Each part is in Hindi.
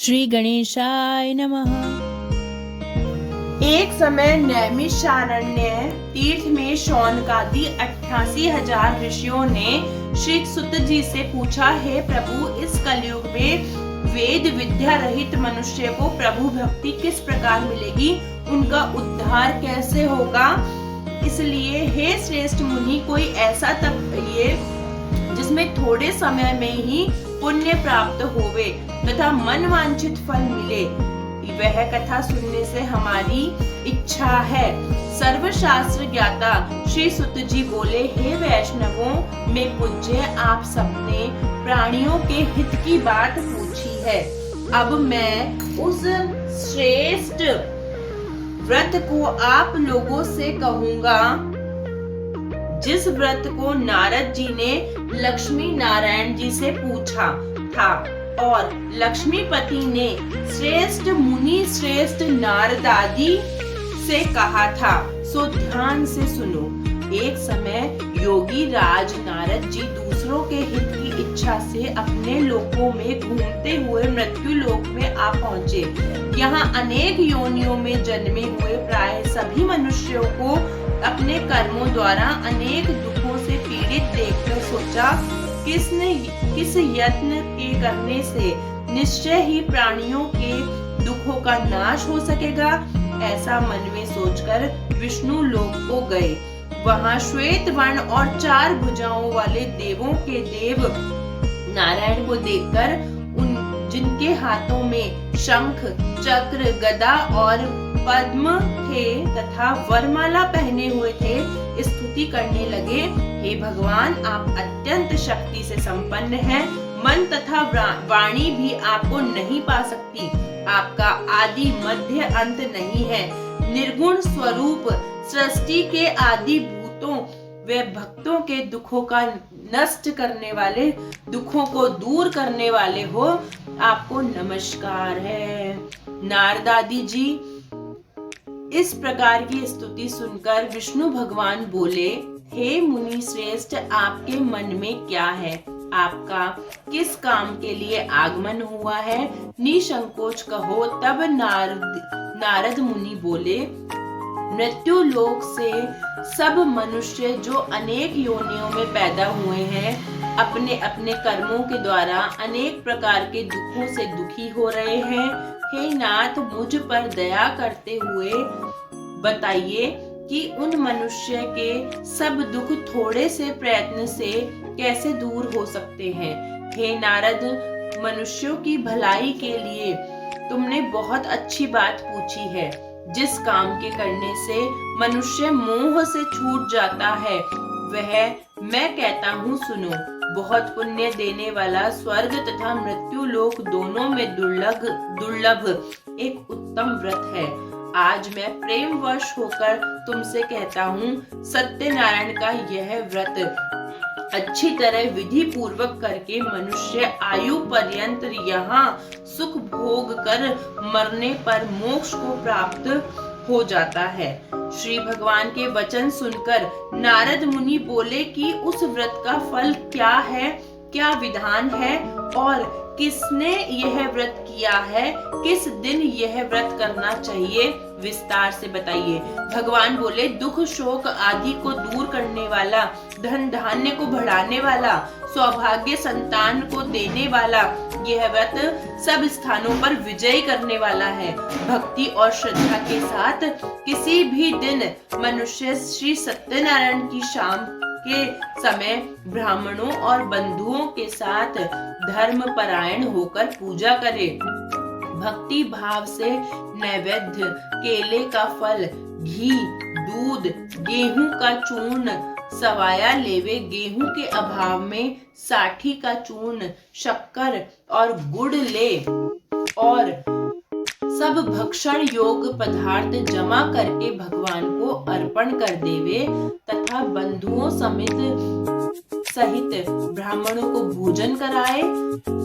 श्री गणेशाय नमः। एक समय नैमिषारण्य तीर्थ में शौनकादि 88,000 ऋषियों ने श्री सुत जी से पूछा, हे प्रभु, इस कलयुग में वेद विद्या रहित मनुष्य को प्रभु भक्ति किस प्रकार मिलेगी, उनका उद्धार कैसे होगा। इसलिए हे श्रेष्ठ मुनि, कोई ऐसा तप कहिए जिसमें थोड़े समय में ही पुण्य प्राप्त होवे तथा मन वांछित फल मिले। वह कथा सुनने से हमारी इच्छा है। सर्वशास्त्र ज्ञाता श्री सुत जी बोले, हे वैष्णवों, में पूज्य, आप सबने प्राणियों के हित की बात पूछी है। अब मैं उस श्रेष्ठ व्रत को आप लोगों से कहूंगा जिस व्रत को नारद जी ने लक्ष्मी नारायण जी से पूछा था और लक्ष्मीपति ने श्रेष्ठ मुनि श्रेष्ठ नारदादि से कहा था। सो ध्यान से सुनो। एक समय योगी राज नारद जी दूसरों के हित की इच्छा से अपने लोकों में घूमते हुए मृत्यु लोक में आ पहुँचे। यहाँ अनेक योनियों में जन्मे हुए प्राय सभी मनुष्यों को अपने कर्मों द्वारा अनेक दुखों से पीड़ित देखकर सोचा, किस यत्न के करने से निश्चय ही प्राणियों के दुखों का नाश हो सकेगा। ऐसा मन में सोचकर विष्णु लोक को गए। वहां श्वेत वर्ण और 4 भुजाओं वाले देवों के देव नारायण को देखकर जिनके हाथों में शंख, चक्र, गदा और पद्म थे तथा वरमाला पहने हुए थे, स्तुति करने लगे। हे भगवान, आप अत्यंत शक्ति से संपन्न हैं। मन तथा वाणी भी आपको नहीं पा सकती। आपका आदि मध्य अंत नहीं है। निर्गुण स्वरूप सृष्टि के आदि भूतों व भक्तों के दुखों का नष्ट करने वाले, दुखों को दूर करने वाले हो। आपको नमस्कार है। नारदादि जी इस प्रकार की स्तुति सुनकर विष्णु भगवान बोले, हे मुनि श्रेष्ठ, आपके मन में क्या है? आपका किस काम के लिए आगमन हुआ है? निसंकोच कहो। तब नारद मुनि बोले, मृत्यु लोक से सब मनुष्य जो अनेक योनियों में पैदा हुए हैं, अपने अपने कर्मों के द्वारा अनेक प्रकार के दुखों से दुखी हो रहे हैं। हे नाथ, मुझ पर दया करते हुए बताइए कि उन मनुष्य के सब दुख थोड़े से प्रयत्न से कैसे दूर हो सकते हैं। हे नारद, मनुष्यों की भलाई के लिए तुमने बहुत अच्छी बात पूछी है। जिस काम के करने से मनुष्य मोह से छूट जाता है, वह मैं कहता हूँ, सुनो। बहुत पुण्य देने वाला स्वर्ग तथा मृत्यु लोक दोनों में दुर्लभ एक उत्तम व्रत है। आज मैं प्रेमवश होकर तुमसे कहता हूँ, सत्यनारायण का यह व्रत अच्छी तरह विधि पूर्वक करके मनुष्य आयु पर्यंत यहाँ सुख भोग कर मरने पर मोक्ष को प्राप्त हो जाता है। श्री भगवान के वचन सुनकर नारद मुनि बोले कि उस व्रत का फल क्या है, क्या विधान है और किसने यह व्रत किया है, किस दिन यह व्रत करना चाहिए, विस्तार से बताइए। भगवान बोले, दुख शोक आदि को दूर करने वाला, धन धान्य को बढ़ाने वाला, सौभाग्य संतान को देने वाला यह व्रत सब स्थानों पर विजय करने वाला है। भक्ति और श्रद्धा के साथ किसी भी दिन मनुष्य श्री सत्यनारायण की शाम के समय ब्राह्मणों और बंधुओं के साथ धर्म परायण होकर पूजा करे। भक्ति भाव से नैवेद्य, केले का फल, घी, दूध, गेहूं का चूर्ण सवाया लेवे। गेहूं के अभाव में साठी का चूर्ण, शक्कर और गुड़ ले और सब भक्षण योग पदार्थ जमा करके भगवान को अर्पण कर देवे तथा बंधुओं सहित ब्राह्मणों को भोजन कराए।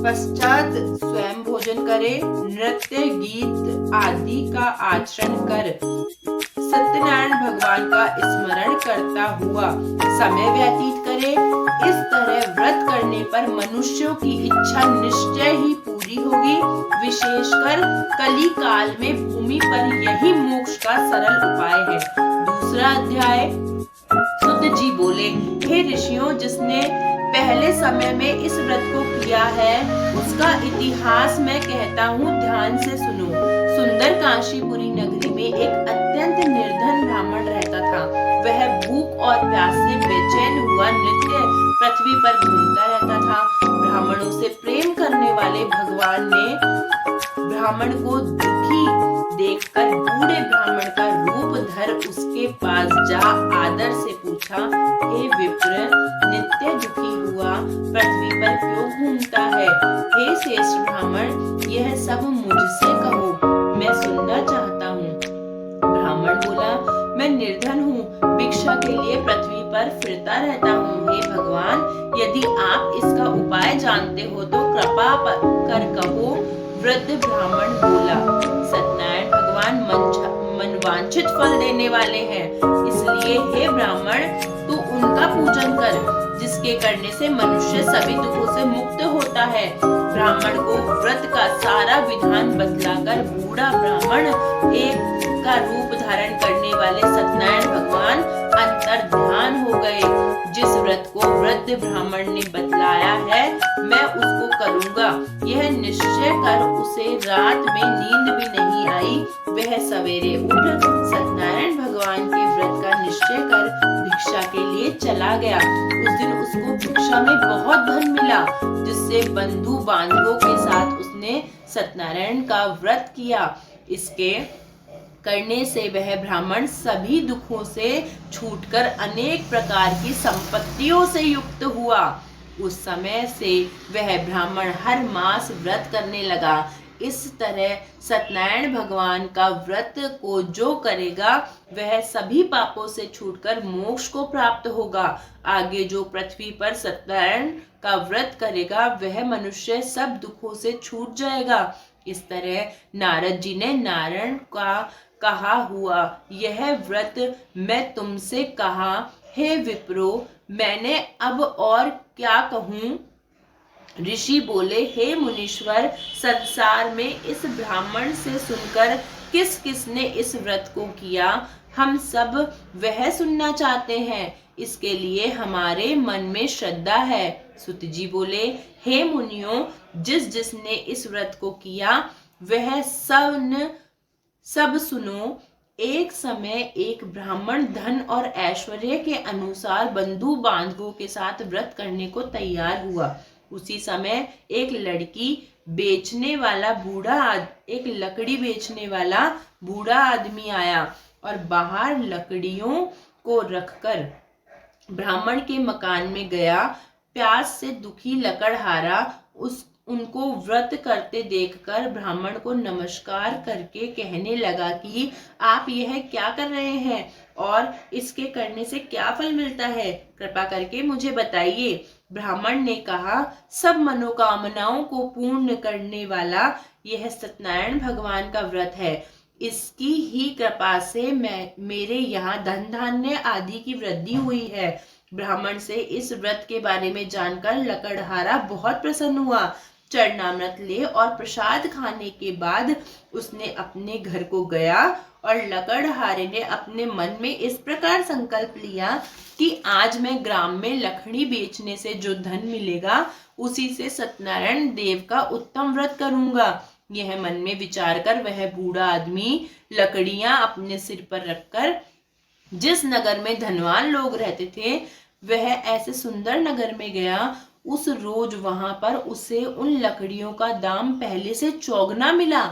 पश्चात स्वयं भोजन करे। नृत्य गीत आदि का आचरण कर सत्यनारायण भगवान का स्मरण करता हुआ समय व्यतीत करे। इस तरह व्रत करने पर मनुष्यों की इच्छा निश्चय ही पूरी प्राप्ति होगी। विशेषकर कली काल में भूमि पर यही मोक्ष का सरल उपाय है। दूसरा अध्याय। सुत जी बोले, हे ऋषियों, जिसने पहले समय में इस व्रत को किया है उसका इतिहास मैं कहता हूँ, ध्यान से सुनो। सुंदर काशीपुरी नगरी में एक अत्यंत निर्धन ब्राह्मण रहता था। वह भूख और प्यास से बेचैन हुआ नित्य पृथ्वी पर घूमता रहता था। ब्राह्मणों से प्रेम करने वाले भगवान ने ब्राह्मण को दुखी देखकर बूढ़े ब्राह्मण का रूप धर उसके पास जा आदर से पूछा, हे विप्र, नित्य दुखी हुआ पृथ्वी पर क्यों घूमता है? हे श्रेष्ठ ब्राह्मण, यह सब मुझसे कहो, मैं सुनना चाहता हूँ। ब्राह्मण बोला, मैं निर्धन हूँ, भिक्षा के लिए पृथ्वी पर फिरता रहता हूँ। हे भगवान, यदि आप इसका उपाय जानते हो तो कृपा कर कहो। वृद्ध ब्राह्मण बोला, सत्यनारायण भगवान मनवांछित फल देने वाले हैं, इसलिए हे ब्राह्मण, तू उनका पूजन कर, जिसके करने से मनुष्य सभी दुखों से मुक्त होता है। ब्राह्मण को व्रत का सारा विधान बतलाकर बूढ़ा ब्राह्मण एक का रूप धारण करने वाले सत्यनारायण भगवान अंतर ध्यान हो गए। जिस व्रत को वृद्ध ब्राह्मण ने बतलाया है मैं उसको करूंगा, यह निश्चय कर उसे रात में नींद भी नहीं आई। वह सवेरे उठ सत्यनारायण भगवान के व्रत का निश्चय कर भिक्षा के लिए चला गया। उस दिन उसको भिक्षा में बहुत धन मिला, जिससे बंधु बांधवों के साथ उसने सत्यनारायण का व्रत किया। इसके करने से वह ब्राह्मण सभी दुखों से छूटकर अनेक प्रकार की संपत्तियों से युक्त हुआ। उस समय से वह ब्राह्मण हर मास व्रत करने लगा। इस तरह सत्यनारायण भगवान का व्रत को जो करेगा वह सभी पापों से छूटकर मोक्ष को प्राप्त होगा। आगे जो पृथ्वी पर सत्यनारायण का व्रत करेगा वह मनुष्य सब दुखों से छूट जाएगा। इस तरह नारद जी ने नारायण का कहा हुआ यह व्रत मैं तुमसे कहा, हे विप्रो, मैंने अब और क्या कहूँ? ऋषि बोले, हे मुनीश्वर, संसार में इस ब्राह्मण से सुनकर किस किसने इस व्रत को किया, हम सब वह सुनना चाहते हैं। इसके लिए हमारे मन में श्रद्धा है। सुत जी बोले, हे मुनियों, जिस जिसने इस व्रत को किया वह सब सुनो। एक समय एक ब्राह्मण धन और ऐश्वर्य के अनुसार बंधु बांधवों के साथ व्रत करने को तैयार हुआ। उसी समय एक लकड़ी बेचने वाला बूढ़ा आदमी आया और बाहर लकड़ियों को रखकर ब्राह्मण के मकान में गया। प्यास से दुखी लकड़हारा उनको व्रत करते देखकर ब्राह्मण को नमस्कार करके कहने लगा कि आप यह क्या कर रहे हैं और इसके करने से क्या फल मिलता है, कृपा करके मुझे बताइए। ब्राह्मण ने कहा, सब मनोकामनाओं को पूर्ण करने वाला यह सत्यनारायण भगवान का व्रत है। इसकी ही कृपा से मेरे यहाँ धन धान्य आदि की वृद्धि हुई है। ब्राह्मण से इस व्रत के बारे में जानकर लकड़हारा बहुत प्रसन्न हुआ। चरणामृत ले और प्रसाद खाने के बाद उसने अपने घर को गया और लकड़हारे ने अपने मन में इस प्रकार संकल्प लिया कि आज मैं ग्राम में लकड़ी बेचने से जो धन मिलेगा उसी से सत्यनारायण देव का उत्तम व्रत करूंगा। यह मन में विचार कर वह बूढ़ा आदमी लकड़ियां अपने सिर पर रखकर जिस नगर में धनवान लोग रहते थे वह ऐसे सुंदर नगर में गया। उस रोज वहां पर उसे उन लकड़ियों का दाम पहले से चौगुना मिला।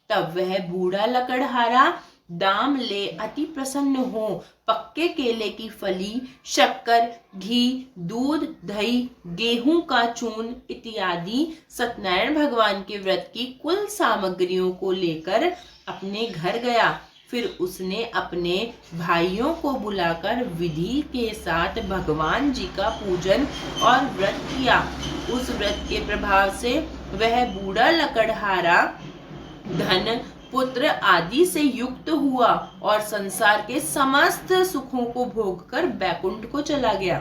तब वह बूढ़ा लकड़हारा दाम ले अति प्रसन्न हो पक्के केले की फली, शक्कर, घी, दूध, दही, गेहूं का चूर्ण इत्यादि सत्यनारायण भगवान के व्रत की कुल सामग्रियों को लेकर अपने घर गया। फिर उसने अपने भाइयों को बुलाकर विधि के साथ भगवान जी का पूजन और व्रत किया। उस व्रत के प्रभाव से वह बूढ़ा लकड़हारा धन, पुत्र आदि से युक्त हुआ और संसार के समस्त सुखों को भोगकर बैकुंठ को चला गया।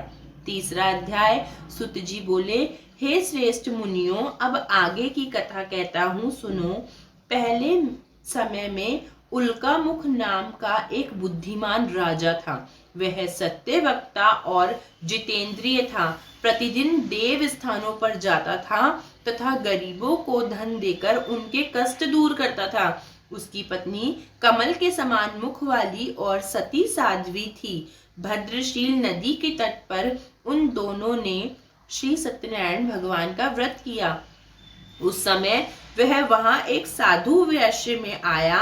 तीसरा अध्याय। सुत जी बोले, हे श्रेष्ठ मुनियों, अब आगे की कथा कहता हूँ, सुनो। पहले समय में उल्कामुख नाम का एक बुद्धिमान राजा था। वह सत्यवक्ता और जितेंद्रिय था। प्रतिदिन देव स्थानों पर जाता था तथा गरीबों को धन देकर उनके कष्ट दूर करता था। उसकी पत्नी कमल के समान मुख वाली और सती साध्वी थी। भद्रशील नदी के तट पर उन दोनों ने श्री सत्यनारायण भगवान का व्रत किया। उस समय वह वहां एक साधु वैश्य में आया।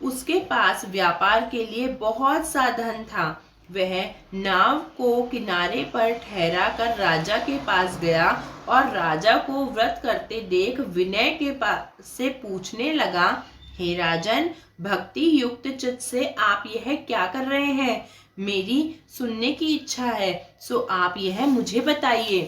उसके पास व्यापार के लिए बहुत सा धन था। वह नाव को किनारे पर ठहरा कर राजा के पास गया और राजा को व्रत करते देख विनय के पास से पूछने लगा, हे राजन, भक्ति युक्त चित्त से आप यह क्या कर रहे हैं? मेरी सुनने की इच्छा है, सो आप यह मुझे बताइए।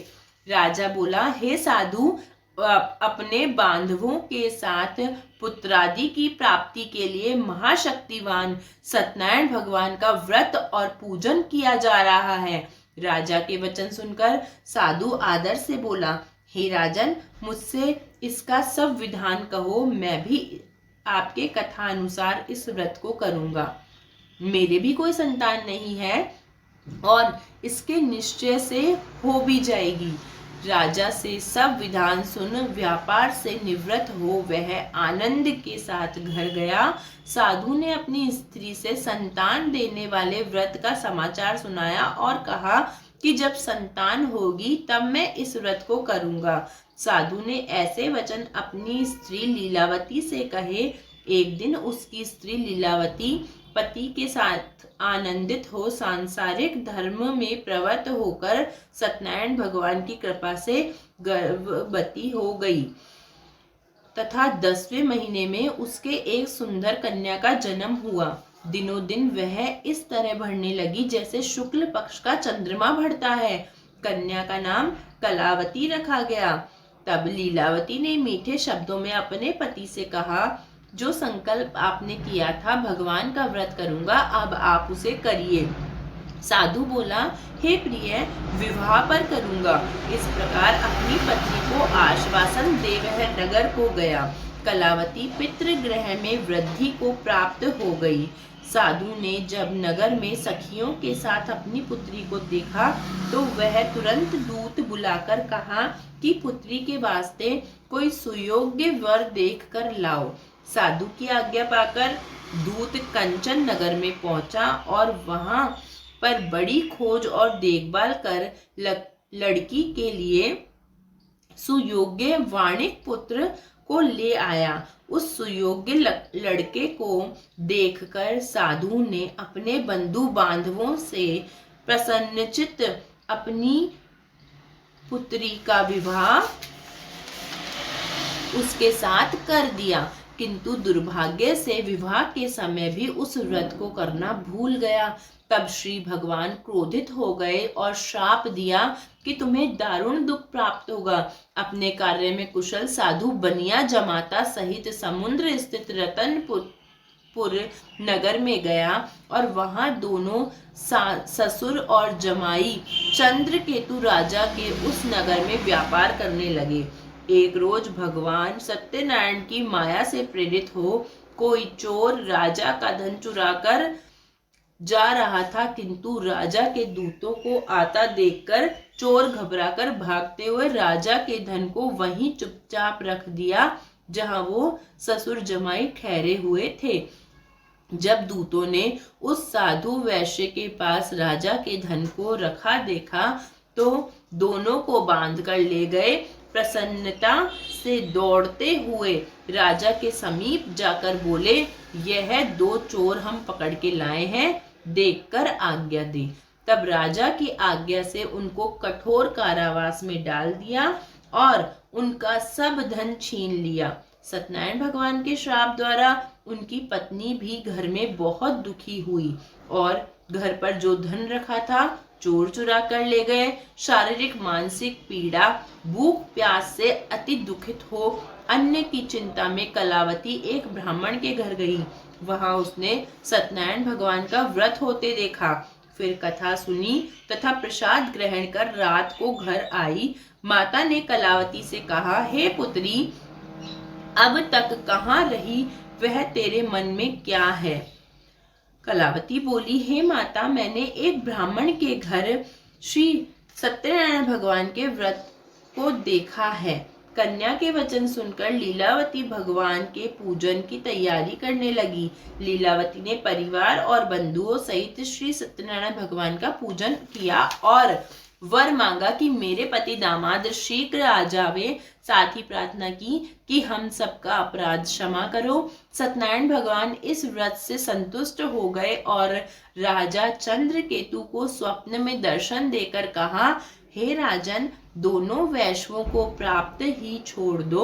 राजा बोला, हे साधु, अपने बांधवों के साथ पुत्रादि की प्राप्ति के लिए महाशक्तिवान सत्यनारायण भगवान का व्रत और पूजन किया जा रहा है। राजा के वचन सुनकर साधु आदर से बोला, हे राजन, मुझसे इसका सब विधान कहो, मैं भी आपके कथा अनुसार इस व्रत को करूंगा। मेरे भी कोई संतान नहीं है और इसके निश्चय से हो भी जाएगी। राजा से सब विधान सुन व्यापार से निवृत्त हो वह आनंद के साथ घर गया। साधु ने अपनी स्त्री से संतान देने वाले व्रत का समाचार सुनाया और कहा कि जब संतान होगी तब मैं इस व्रत को करूंगा। साधु ने ऐसे वचन अपनी स्त्री लीलावती से कहे। एक दिन उसकी स्त्री लीलावती पति के साथ आनंदित हो सांसारिक धर्म में प्रवृत्त होकर सत्यनारायण भगवान की कृपा से गर्भवती हो गई तथा 10वें महीने में उसके एक सुंदर कन्या का जन्म हुआ। दिनों दिन वह इस तरह बढ़ने लगी जैसे शुक्ल पक्ष का चंद्रमा बढ़ता है। कन्या का नाम कलावती रखा गया। तब लीलावती ने मीठे शब्दों में अपने पति से कहा, जो संकल्प आपने किया था भगवान का व्रत करूंगा, अब आप उसे करिए। साधु बोला, हे प्रिय, विवाह पर करूंगा। इस प्रकार अपनी पत्नी को आश्वासन दे वह नगर को गया। कलावती पितृगृह में वृद्धि को प्राप्त हो गई। साधु ने जब नगर में सखियों के साथ अपनी पुत्री को देखा तो वह तुरंत दूत बुलाकर कहा कि पुत्री के वास्ते कोई सुयोग्य वर देख कर लाओ। साधु की आज्ञा पाकर दूत कंचन नगर में पहुंचा और वहां पर बड़ी खोज और देखभाल कर लड़की के लिए सुयोग्य वाणिक पुत्र को ले आया। उस सुयोग्य लड़के को देखकर साधु ने अपने बंधु बांधवों से प्रसन्नचित्त अपनी पुत्री का विवाह उसके साथ कर दिया, किंतु दुर्भाग्य से विवाह के समय भी उस व्रत को करना भूल गया। तब श्री भगवान क्रोधित हो गए और श्राप दिया कि तुम्हें दारुण दुख प्राप्त होगा। अपने कार्य में कुशल साधु बनिया जमाता सहित समुद्र स्थित रतनपुर नगर में गया और वहां दोनों ससुर और जमाई चंद्रकेतु राजा के उस नगर में व्यापार करने लगे। एक रोज भगवान सत्यनारायण की माया से प्रेरित हो कोई चोर राजा का धन चुराकर जा रहा था, किंतु राजा के दूतों को आता देखकर चोर घबराकर भागते हुए राजा के धन को वहीं चुपचाप रख दिया जहां वो ससुर जमाई ठहरे हुए थे। जब दूतों ने उस साधु वैश्य के पास राजा के धन को रखा देखा तो दोनों को बांध कर ले गए। प्रसन्नता से दौड़ते हुए राजा के समीप जाकर बोले, यह 2 चोर हम पकड़ के लाए हैं, देखकर आज्ञा दे। तब राजा की आज्ञा से उनको कठोर कारावास में डाल दिया और उनका सब धन छीन लिया। सत्यनारायण भगवान के श्राप द्वारा उनकी पत्नी भी घर में बहुत दुखी हुई और घर पर जो धन रखा था चोर चुरा कर ले गए। शारीरिक मानसिक पीड़ा, भूख प्यास से अति दुखित हो अन्न की चिंता में कलावती एक ब्राह्मण के घर गई। वहां उसने सत्यनारायण भगवान का व्रत होते देखा। फिर कथा सुनी तथा प्रसाद ग्रहण कर रात को घर आई। माता ने कलावती से कहा, हे पुत्री, अब तक कहाँ रही, वह तेरे मन में क्या है? कलावती बोली, हे माता, मैंने एक ब्राह्मण के घर श्री सत्यनारायण भगवान के व्रत को देखा है। कन्या के वचन सुनकर लीलावती भगवान के पूजन की तैयारी करने लगी। लीलावती ने परिवार और बंधुओं सहित श्री सत्यनारायण भगवान का पूजन किया और वर मांगा कि मेरे पति दामाद शीघ्र आ जावे। साथ ही प्रार्थना की कि हम सबका अपराध क्षमा करो। सत्यनारायण भगवान इस व्रत से संतुष्ट हो गए और राजा चंद्रकेतु को स्वप्न में दर्शन देकर कहा, हे राजन, दोनों वैश्यों को प्राप्त ही छोड़ दो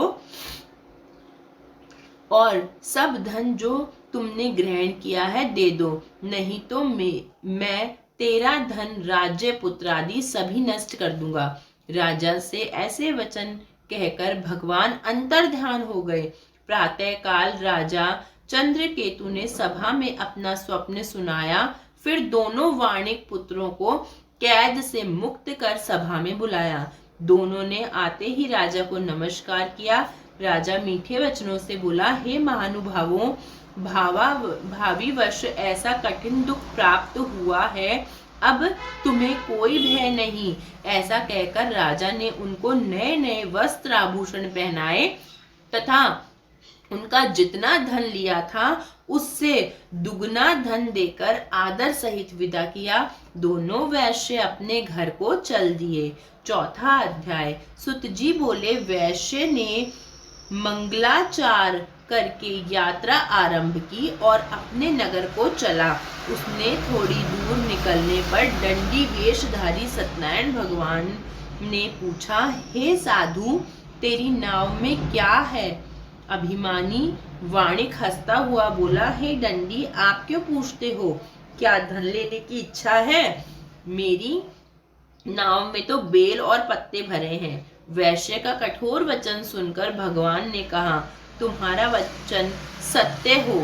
और सब धन जो तुमने ग्रहण किया है दे दो, नहीं तो मैं तेरा धन, राज्य, पुत्र आदि सभी नष्ट कर दूंगा। राजा से ऐसे वचन कहकर भगवान अंतर्ध्यान हो गए। प्रातः काल राजा चंद्रकेतु ने सभा में अपना स्वप्न सुनाया। फिर दोनों वाणिक पुत्रों को कैद से मुक्त कर सभा में बुलाया। दोनों ने आते ही राजा को नमस्कार किया। राजा मीठे वचनों से बोला, हे महानुभावों, भावी वर्ष ऐसा कठिन दुख प्राप्त हुआ है, अब तुम्हें कोई भय नहीं। ऐसा कहकर राजा ने उनको नए नए वस्त्र आभूषण पहनाए तथा उनका जितना धन लिया था उससे दुगना धन देकर आदर सहित विदा किया। दोनों वैश्य अपने घर को चल दिए। चौथा अध्याय। सुतजी बोले, वैश्य ने मंगलाचार करके यात्रा आरंभ की और अपने नगर को चला। उसने थोड़ी दूर निकलने पर दंडी वेशधारी सत्यनारायण भगवान ने पूछा, हे साधु, तेरी नाव में क्या है? अभिमानी वाणिक हंसता हुआ बोला, हे दंडी, आप क्यों पूछते हो? क्या धन लेने की इच्छा है? मेरी नाव में तो बेल और पत्ते भरे हैं। वैश्य का कठोर वचन सुनकर भगवान ने कहा, तुम्हारा वचन सत्य हो।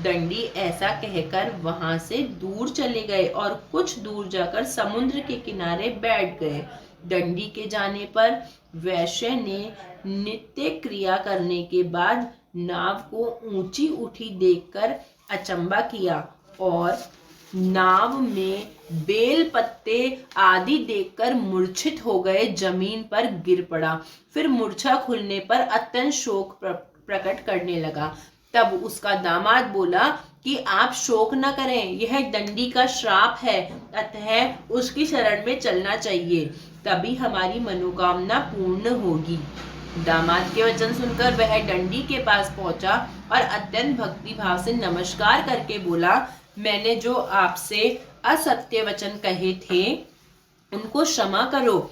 दंडी ऐसा कहकर वहां से दूर चले गए और कुछ दूर जाकर समुद्र के किनारे बैठ गए। दंडी के जाने पर वैश्य ने नित्य क्रिया करने के बाद नाव को ऊंची उठी देखकर अचंबा किया और नाव में बेल पत्ते आदि देखकर मूर्छित हो गए, जमीन पर गिर पड़ा। फिर मूर्छा खुलने पर अत्यंत शोक प्रकट करने लगा। तब उसका दामाद बोला कि आप शोक न करें, यह दंडी का श्राप है, अतः उसकी शरण में चलना चाहिए, तभी हमारी मनोकामना पूर्ण होगी। दामाद के वचन सुनकर वह दंडी के पास पहुंचा और अत्यंत भक्ति भाव से नमस्कार करके बोला, मैंने जो आपसे असत्य वचन कहे थे उनको क्षमा करो।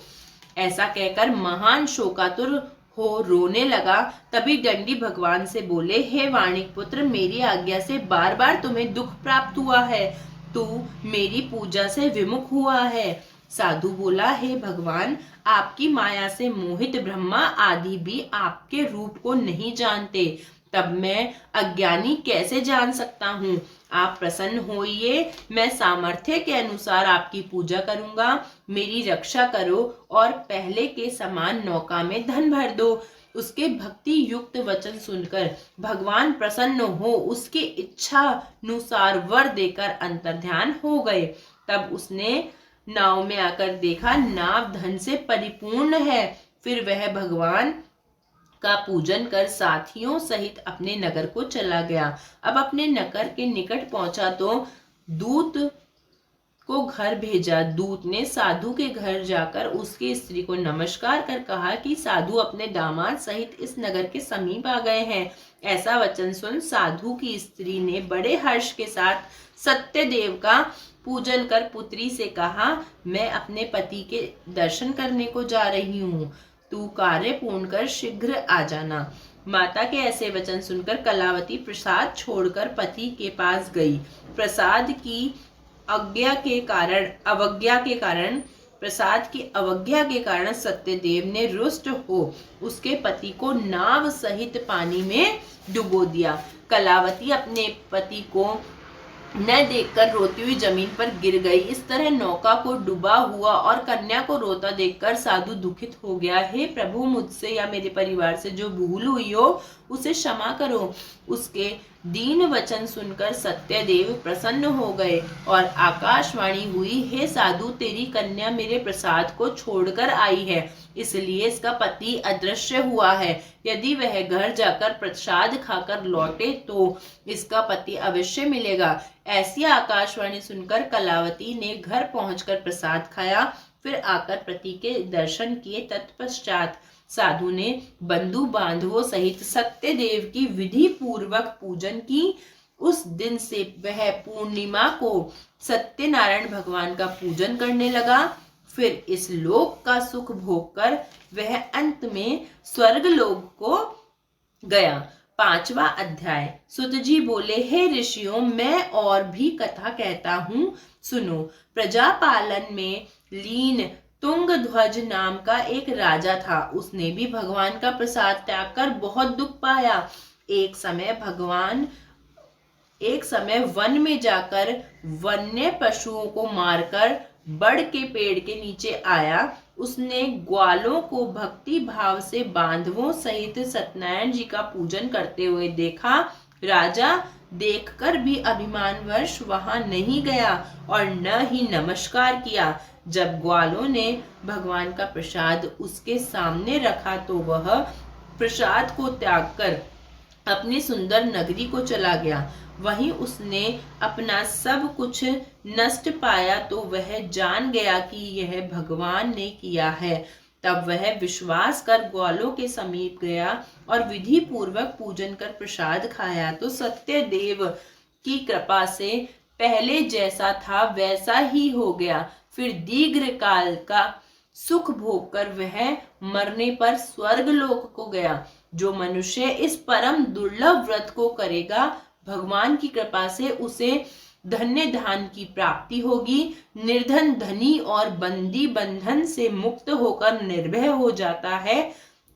ऐसा कहकर महान शोकातुर हो रोने लगा। तभी दंडी भगवान से बोले, हे वाणिक पुत्र, मेरी आज्ञा से बार बार तुम्हें दुख प्राप्त हुआ है, तू मेरी पूजा से विमुख हुआ है। साधु बोला, हे भगवान, आपकी माया से मोहित ब्रह्मा आदि भी आपके रूप को नहीं जानते, तब मैं अज्ञानी कैसे जान सकता हूँ? आप प्रसन्न होइए, मैं सामर्थ्य के अनुसार आपकी पूजा करूंगा। मेरी रक्षा करो और पहले के समान नौका में धन भर दो। उसके भक्ति युक्त वचन सुनकर भगवान प्रसन्न हो उसके इच्छा अनुसार वर देकर अंतर्ध्यान हो गए। तब उसने नाव में आकर देखा, नाव धन से परिपूर्ण है। फिर वह भगवान का पूजन कर साथियों सहित अपने नगर को चला गया। अब अपने नगर के निकट पहुंचा तो दूत को घर भेजा। दूत ने साधु के घर जाकर उसकी स्त्री को नमस्कार कर कहा कि साधु अपने दामाद सहित इस नगर के समीप आ गए हैं। ऐसा वचन सुन साधु की स्त्री ने बड़े हर्ष के साथ सत्यदेव का पूजन कर पुत्री से कहा, मैं अपने पति के दर्शन करने को जा रही हूँ, तू कार्य पूर्ण कर शीघ्र आ जाना। माता के ऐसे वचन सुनकर कलावती प्रसाद छोड़कर पति के पास गई। प्रसाद की अवज्ञा के कारण सत्यदेव ने रुष्ट हो उसके पति को नाव सहित पानी में डुबो दिया। कलावती अपने पति को न देखकर रोती हुई जमीन पर गिर गई। इस तरह नौका को डूबा हुआ और कन्या को रोता देखकर साधु दुखित हो गया। हे प्रभु, मुझसे या मेरे परिवार से जो भूल हुई हो उसे क्षमा करो। उसके दीन वचन सुनकर सत्यदेव प्रसन्न हो गए और आकाशवाणी हुई, हे साधु, तेरी कन्या मेरे प्रसाद को छोड़कर आई है, इसलिए इसका पति अदृश्य हुआ है। यदि वह घर जाकर प्रसाद खाकर लौटे तो इसका पति अवश्य मिलेगा। ऐसी आकाशवाणी सुनकर कलावती ने घर पहुंचकर प्रसाद खाया, फिर आकर पति के दर्शन किए। तत्पश्चात साधु ने बंधु बांधवों सहित सत्यदेव की विधि पूर्वक पूजन की। उस दिन से वह पूर्णिमा को सत्यनारायण भगवान का पूजन करने लगा। फिर इस लोक का सुख भोग कर वह अंत में स्वर्ग लोक को गया। 5वां अध्याय। सुत जी बोले, हे ऋषियों, मैं और भी कथा कहता हूँ, सुनो। प्रजापालन में लीन तुंगध्वज नाम का एक राजा था। उसने भी भगवान का प्रसाद त्याग कर बहुत दुख पाया। एक समय वन में जाकर वन्य पशुओं को मारकर बड़ के पेड़ के नीचे आया। उसने ग्वालों को भक्ति भाव से बांधवों सहित सत्यनारायण जी का पूजन करते हुए देखा। राजा देखकर भी अभिमानवश वहां नहीं गया और न ही नमस्कार किया। जब ग्वालों ने भगवान का प्रसाद उसके सामने रखा तो वह प्रसाद को त्याग कर अपनी सुंदर नगरी को चला गया। वहीं उसने अपना सब कुछ नष्ट पाया तो वह जान गया कि यह भगवान ने किया है। तब वह विश्वास कर ग्वालों के समीप गया और विधि पूर्वक पूजन कर प्रसाद खाया तो सत्यदेव की कृपा से पहले जैसा था वैसा ही हो गया। फिर दीर्घ काल का सुख भोग कर वह मरने पर स्वर्ग लोक को गया। जो मनुष्य इस परम दुर्लभ व्रत को करेगा, भगवान की कृपा से उसे धन्य धान की प्राप्ति होगी। निर्धन धनी और बंदी बंधन से मुक्त होकर निर्भय हो जाता है।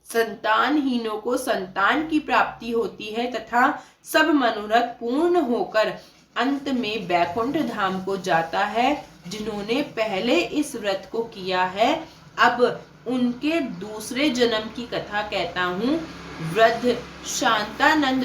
संतानहीनों को संतान की प्राप्ति होती है तथा सब मनोरथ पूर्ण होकर अंत में बैकुंठ धाम को जाता है। जिन्होंने पहले इस व्रत को किया है, अब उनके दूसरे जन्म की कथा कहता हूँ। वृद्ध शांतानंद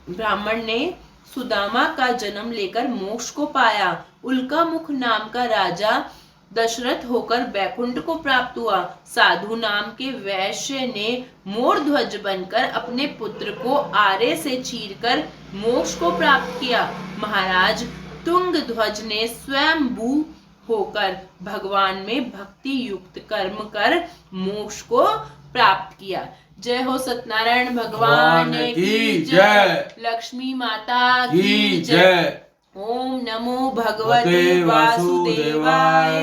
ब्राह्मण ने सुदामा का जन्म लेकर मोक्ष को पाया। उल्का मुख नाम का राजा दशरथ होकर बैकुंठ को प्राप्त हुआ। साधु नाम के वैश्य ने मोर ध्वज बनकर अपने पुत्र को आरे से चीरकर मोक्ष को प्राप्त किया। महाराज तुंगध्वज ने स्वयंभू होकर भगवान में भक्ति युक्त कर्म कर मोक्ष को प्राप्त किया। जय हो सत्यनारायण भगवान की जय। लक्ष्मी माता की जय। ओम नमो भगवते वासुदेवाय।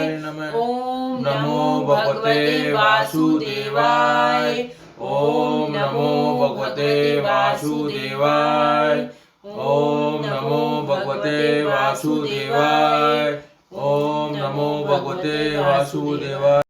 ओम नमो भगवते वासुदेवाय। ओम नमो भगवते वासुदेवाय। ओम नमो भगवते वासुदेवाय। ओम नमो भगवते वासुदेवाय।